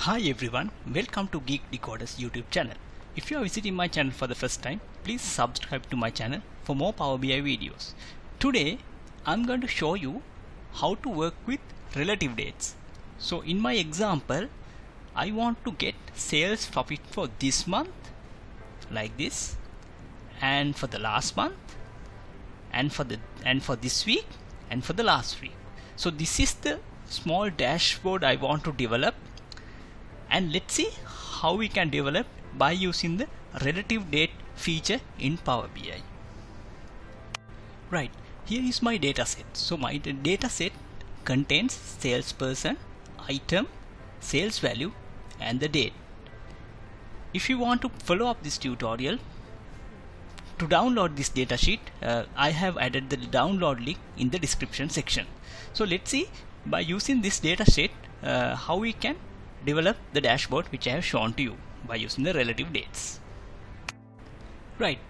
Hi everyone, welcome to Geek Decoders YouTube channel. If you are visiting my channel for the first time, please subscribe to my channel for more Power BI videos. Today I'm going to show you how to work with relative dates. So in my example, I want to get sales profit for this month like this, and for the last month, and for this week, and for the last week. So this is the small dashboard I want to develop, and let's see how we can develop by using the relative date feature in Power BI. Right, here is my data set. So my data set contains salesperson, item, sales value, and the date. If you want to follow up this tutorial, to download this datasheet, I have added the download link in the description section. So let's see by using this datasheet how we can develop the dashboard which I have shown to you by using the relative dates. Right,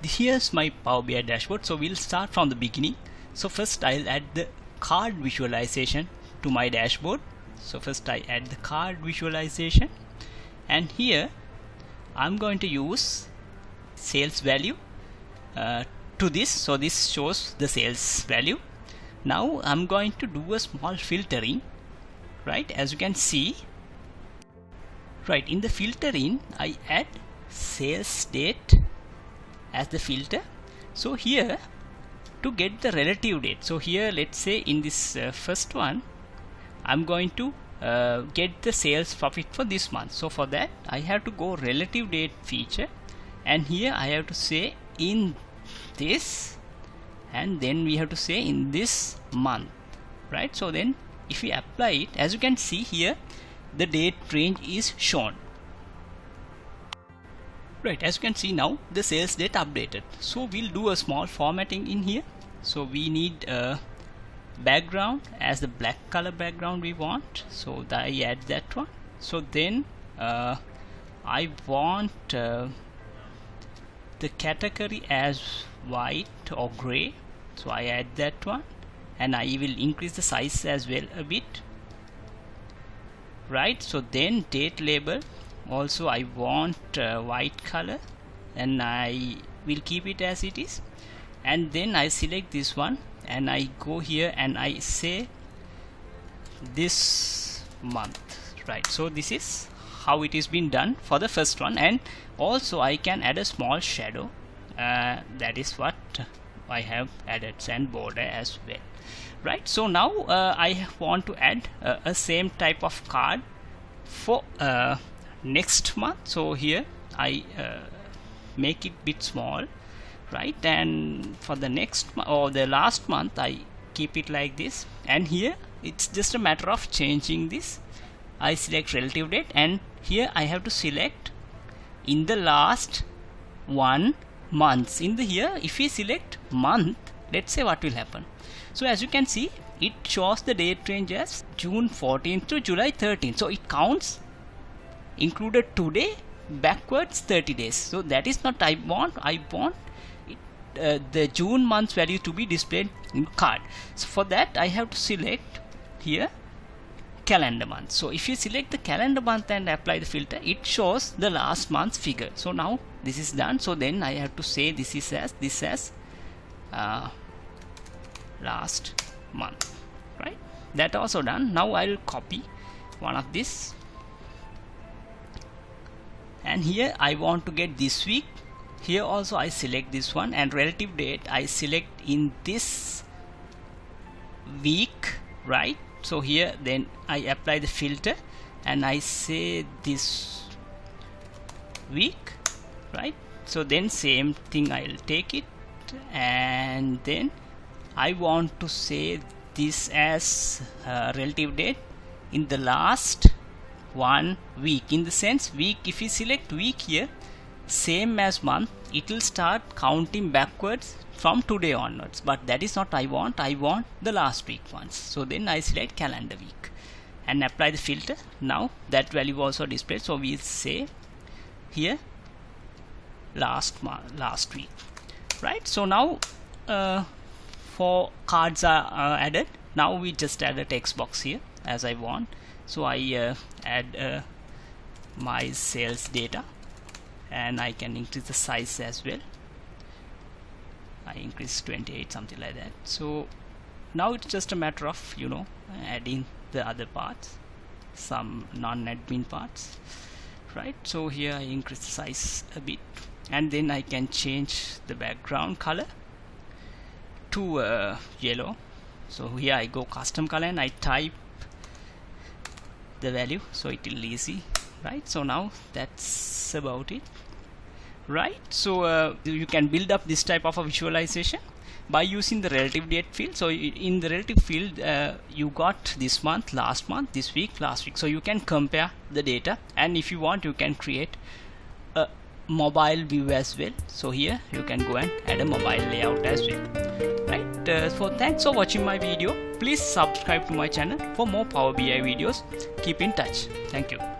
here's my Power BI dashboard. So we'll start from the beginning. So first I'll add the card visualization to my dashboard. So first I add the card visualization, and here I'm going to use sales value to this. So this shows the sales value. Now I'm going to do a small filtering, right? As you can see, right, in the filtering I add sales date as the filter. So here to get the relative date, so here let's say in this first one I'm going to get the sales profit for this month. So for that I have to go relative date feature, and here I have to say in this, and then we have to say in this month, right? So then if we apply it, as you can see here, the date range is shown. Right, as you can see now the sales date updated. So we'll do a small formatting in here. So we need a background as the black color background we want. So I add that one. So then I want the category as white or gray. So I add that one, and I will increase the size as well a bit. Right, so then date label also I want white color, and I will keep it as it is. And then I select this one, and I go here and I say this month. Right, so this is how it is been done for the first one. And also I can add a small shadow, that is what I have added, and border as well. Right, so now I want to add a same type of card for next month. So here I make it bit small, right, and for the next or the last month I keep it like this, and here it's just a matter of changing this. I select relative date, and here I have to select in the last 1 month. In the here if we select month, let's say what will happen. So as you can see, it shows the date range as June 14th to July 13th. So it counts included today backwards 30 days. So that is not I want. I want it, the June month's value to be displayed in card. So for that I have to select here calendar month. So if you select the calendar month and apply the filter, it shows the last month's figure. So now this is done. So then I have to say this as last month, right? That also done. Now I will copy one of this, and here I want to get this week. Here also I select this one, and relative date I select in this week, right? So here then I apply the filter, and I say this week, right? So then same thing I'll take it, and then I want to say this as relative date in the last 1 week. In the sense week, if you select week here, same as month, it will start counting backwards from today onwards, but that is not I want. I want the last week ones. So then I select calendar week and apply the filter. Now that value also displayed. So we say here last week, right? So now 4 cards are added. Now we just add a text box here as I want. So I add my sales data, and I can increase the size as well. I increase 28, something like that. So now it's just a matter of adding the other parts, some non-admin parts, right? So here I increase the size a bit, and then I can change the background color to yellow. So here I go custom color and I type the value, so it will easy, right? So now that's about it, right? So you can build up this type of a visualization by using the relative date field. So in the relative field you got this month, last month, this week, last week, so you can compare the data, and if you want you can create a mobile view as well. So here you can go and add a mobile layout as well, right? So thanks for watching my video. Please subscribe to my channel for more Power BI videos. Keep in touch. Thank you.